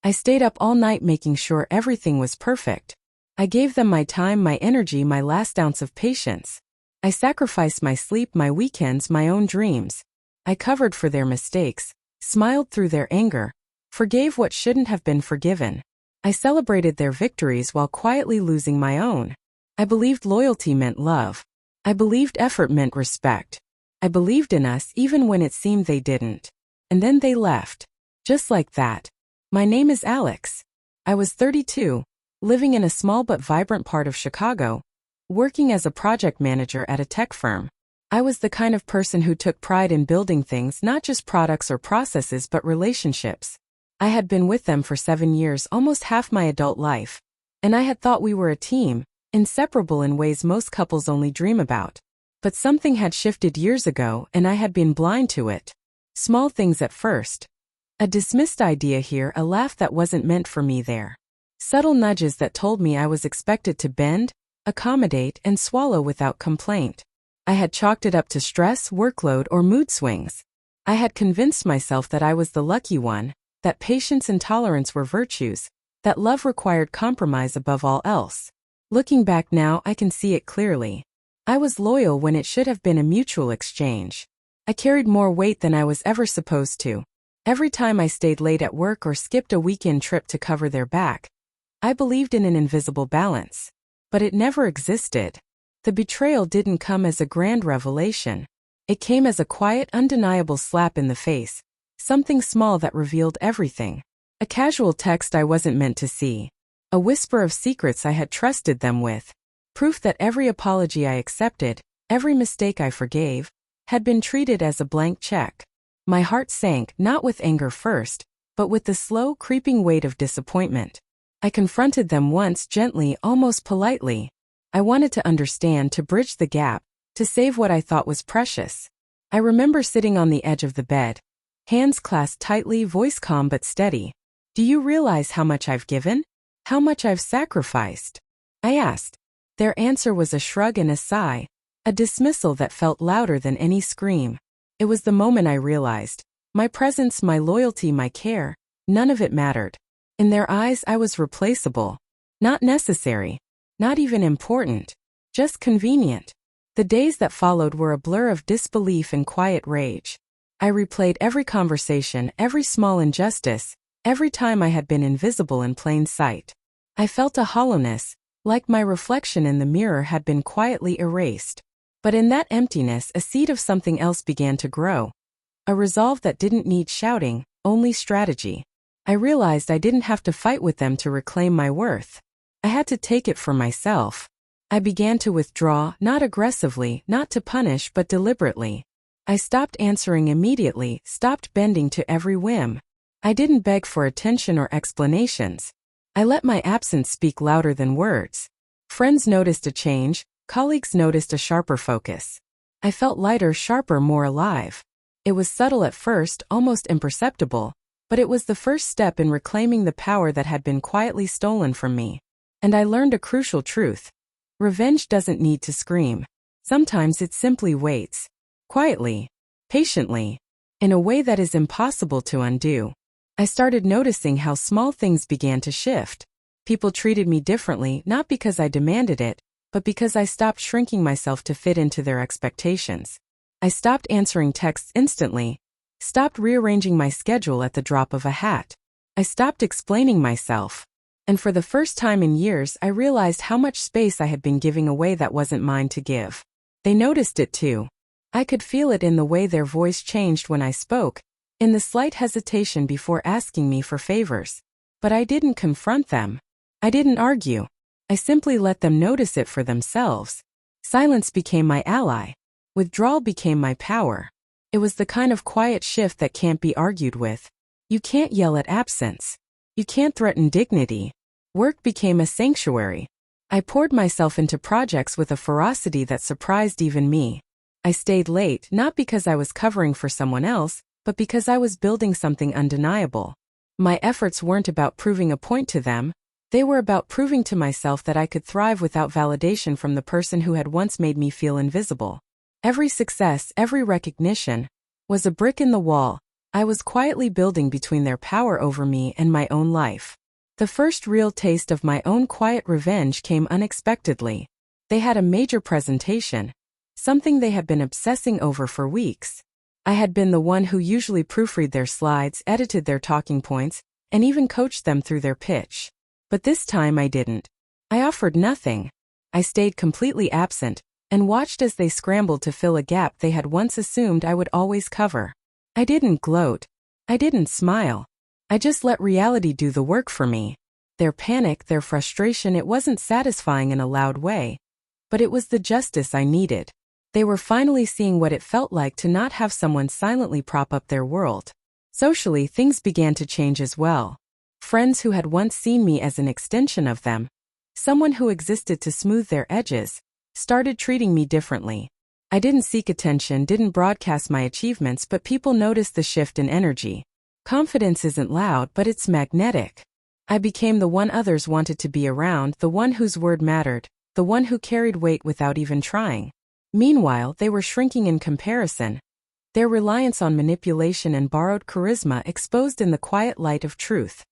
I stayed up all night making sure everything was perfect. I gave them my time, my energy, my last ounce of patience. I sacrificed my sleep, my weekends, my own dreams. I covered for their mistakes, smiled through their anger, forgave what shouldn't have been forgiven. I celebrated their victories while quietly losing my own. I believed loyalty meant love. I believed effort meant respect. I believed in us even when it seemed they didn't. And then they left. Just like that. My name is Alex. I was 32, living in a small but vibrant part of Chicago, working as a project manager at a tech firm. I was the kind of person who took pride in building things, not just products or processes but relationships. I had been with them for 7 years, almost half my adult life. And I had thought we were a team, inseparable in ways most couples only dream about. But something had shifted years ago and I had been blind to it. Small things at first. A dismissed idea here, a laugh that wasn't meant for me there. Subtle nudges that told me I was expected to bend, accommodate, and swallow without complaint. I had chalked it up to stress, workload, or mood swings. I had convinced myself that I was the lucky one, that patience and tolerance were virtues, that love required compromise above all else. Looking back now, I can see it clearly. I was loyal when it should have been a mutual exchange. I carried more weight than I was ever supposed to. Every time I stayed late at work or skipped a weekend trip to cover their back, I believed in an invisible balance. But it never existed. The betrayal didn't come as a grand revelation. It came as a quiet, undeniable slap in the face. Something small that revealed everything. A casual text I wasn't meant to see. A whisper of secrets I had trusted them with. Proof that every apology I accepted, every mistake I forgave, had been treated as a blank check. My heart sank, not with anger first, but with the slow, creeping weight of disappointment. I confronted them once, gently, almost politely. I wanted to understand, to bridge the gap, to save what I thought was precious. I remember sitting on the edge of the bed, hands clasped tightly, voice calm but steady. "Do you realize how much I've given? How much I've sacrificed?" I asked. Their answer was a shrug and a sigh, a dismissal that felt louder than any scream. It was the moment I realized. My presence, my loyalty, my care, none of it mattered. In their eyes, I was replaceable. Not necessary. Not even important. Just convenient. The days that followed were a blur of disbelief and quiet rage. I replayed every conversation, every small injustice, every time I had been invisible in plain sight. I felt a hollowness, like my reflection in the mirror had been quietly erased. But in that emptiness, a seed of something else began to grow. A resolve that didn't need shouting, only strategy. I realized I didn't have to fight with them to reclaim my worth. I had to take it for myself. I began to withdraw, not aggressively, not to punish, but deliberately. I stopped answering immediately, stopped bending to every whim. I didn't beg for attention or explanations. I let my absence speak louder than words. Friends noticed a change, colleagues noticed a sharper focus. I felt lighter, sharper, more alive. It was subtle at first, almost imperceptible, but it was the first step in reclaiming the power that had been quietly stolen from me. And I learned a crucial truth. Revenge doesn't need to scream. Sometimes it simply waits. Quietly. Patiently. In a way that is impossible to undo. I started noticing how small things began to shift. People treated me differently, not because I demanded it, but because I stopped shrinking myself to fit into their expectations. I stopped answering texts instantly, stopped rearranging my schedule at the drop of a hat. I stopped explaining myself. And for the first time in years, I realized how much space I had been giving away that wasn't mine to give. They noticed it too. I could feel it in the way their voice changed when I spoke, in the slight hesitation before asking me for favors. But I didn't confront them. I didn't argue. I simply let them notice it for themselves. Silence became my ally. Withdrawal became my power. It was the kind of quiet shift that can't be argued with. You can't yell at absence. You can't threaten dignity. Work became a sanctuary. I poured myself into projects with a ferocity that surprised even me. I stayed late, not because I was covering for someone else, but because I was building something undeniable. My efforts weren't about proving a point to them. They were about proving to myself that I could thrive without validation from the person who had once made me feel invisible. Every success, every recognition, was a brick in the wall, I was quietly building between their power over me and my own life. The first real taste of my own quiet revenge came unexpectedly. They had a major presentation, something they had been obsessing over for weeks. I had been the one who usually proofread their slides, edited their talking points, and even coached them through their pitch. But this time I didn't. I offered nothing. I stayed completely absent and watched as they scrambled to fill a gap they had once assumed I would always cover. I didn't gloat. I didn't smile. I just let reality do the work for me. Their panic, their frustration, it wasn't satisfying in a loud way, but it was the justice I needed. They were finally seeing what it felt like to not have someone silently prop up their world. Socially, things began to change as well. Friends who had once seen me as an extension of them, someone who existed to smooth their edges, started treating me differently. I didn't seek attention, didn't broadcast my achievements, but people noticed the shift in energy. Confidence isn't loud, but it's magnetic. I became the one others wanted to be around, the one whose word mattered, the one who carried weight without even trying. Meanwhile, they were shrinking in comparison. Their reliance on manipulation and borrowed charisma exposed in the quiet light of truth.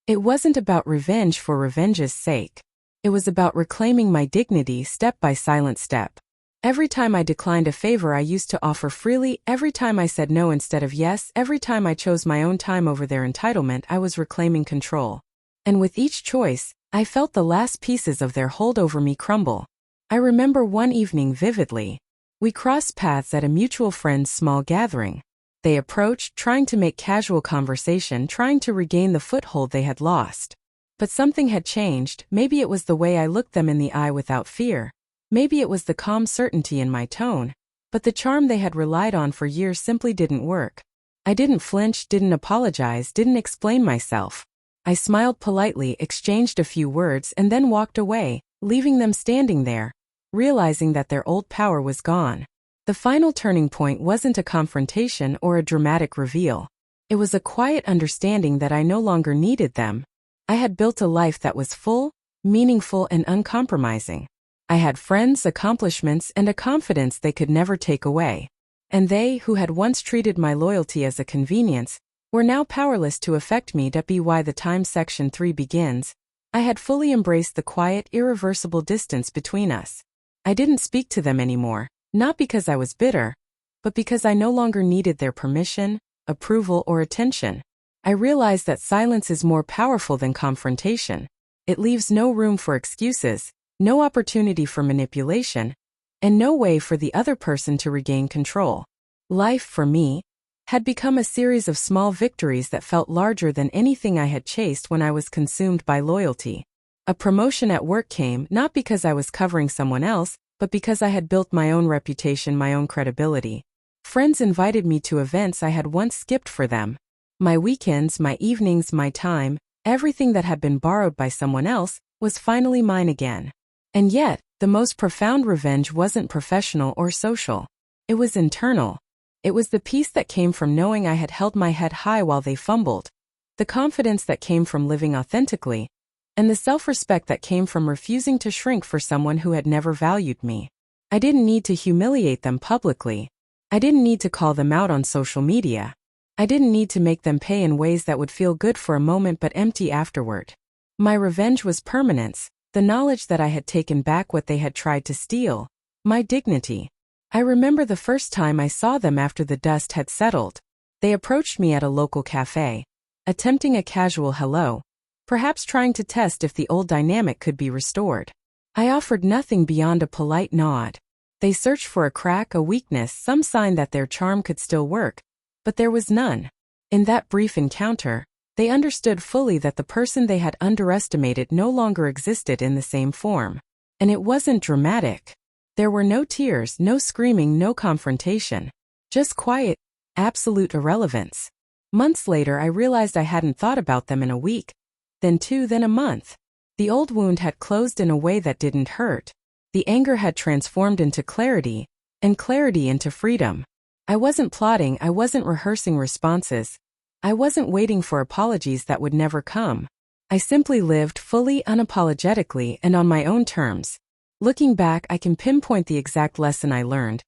It wasn't about revenge for revenge's sake. It was about reclaiming my dignity step by silent step. Every time I declined a favor I used to offer freely, every time I said no instead of yes, every time I chose my own time over their entitlement, I was reclaiming control. And with each choice, I felt the last pieces of their hold over me crumble. I remember one evening vividly. We crossed paths at a mutual friend's small gathering. They approached, trying to make casual conversation, trying to regain the foothold they had lost. But something had changed. Maybe it was the way I looked them in the eye without fear. Maybe it was the calm certainty in my tone. But the charm they had relied on for years simply didn't work. I didn't flinch, didn't apologize, didn't explain myself. I smiled politely, exchanged a few words, and then walked away, leaving them standing there, realizing that their old power was gone. The final turning point wasn't a confrontation or a dramatic reveal. It was a quiet understanding that I no longer needed them. I had built a life that was full, meaningful, and uncompromising. I had friends, accomplishments, and a confidence they could never take away. And they, who had once treated my loyalty as a convenience, were now powerless to affect me. Be why the time section 3 begins. I had fully embraced the quiet, irreversible distance between us. I didn't speak to them anymore, not because I was bitter, but because I no longer needed their permission, approval, or attention. I realized that silence is more powerful than confrontation. It leaves no room for excuses, no opportunity for manipulation, and no way for the other person to regain control. Life, for me, had become a series of small victories that felt larger than anything I had chased when I was consumed by loyalty. A promotion at work came not because I was covering someone else, but because I had built my own reputation, my own credibility. Friends invited me to events I had once skipped for them. My weekends, my evenings, my time, everything that had been borrowed by someone else, was finally mine again. And yet, the most profound revenge wasn't professional or social. It was internal. It was the peace that came from knowing I had held my head high while they fumbled, the confidence that came from living authentically, and the self-respect that came from refusing to shrink for someone who had never valued me. I didn't need to humiliate them publicly. I didn't need to call them out on social media. I didn't need to make them pay in ways that would feel good for a moment but empty afterward. My revenge was permanence, the knowledge that I had taken back what they had tried to steal, my dignity. I remember the first time I saw them after the dust had settled. They approached me at a local cafe, attempting a casual hello, perhaps trying to test if the old dynamic could be restored. I offered nothing beyond a polite nod. They searched for a crack, a weakness, some sign that their charm could still work, but there was none. In that brief encounter, they understood fully that the person they had underestimated no longer existed in the same form. And it wasn't dramatic. There were no tears, no screaming, no confrontation. Just quiet, absolute irrelevance. Months later I realized I hadn't thought about them in a week, then 2, then a month. The old wound had closed in a way that didn't hurt. The anger had transformed into clarity, and clarity into freedom. I wasn't plotting, I wasn't rehearsing responses. I wasn't waiting for apologies that would never come. I simply lived fully, unapologetically, and on my own terms. Looking back, I can pinpoint the exact lesson I learned.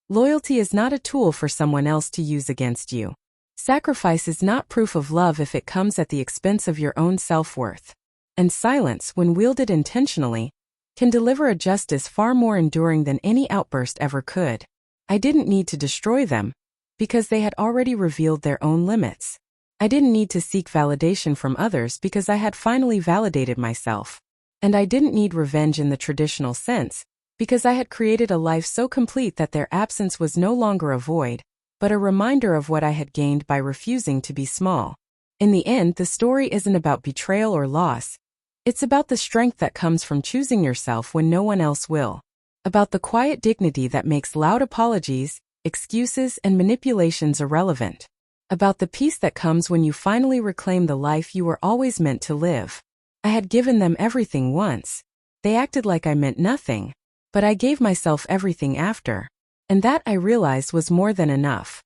Loyalty is not a tool for someone else to use against you. Sacrifice is not proof of love if it comes at the expense of your own self-worth. And silence, when wielded intentionally, can deliver a justice far more enduring than any outburst ever could. I didn't need to destroy them, because they had already revealed their own limits. I didn't need to seek validation from others because I had finally validated myself. And I didn't need revenge in the traditional sense, because I had created a life so complete that their absence was no longer a void, but a reminder of what I had gained by refusing to be small. In the end, the story isn't about betrayal or loss. It's about the strength that comes from choosing yourself when no one else will. About the quiet dignity that makes loud apologies, excuses, and manipulations irrelevant. About the peace that comes when you finally reclaim the life you were always meant to live. I had given them everything once. They acted like I meant nothing, but I gave myself everything after. And that, I realized, was more than enough.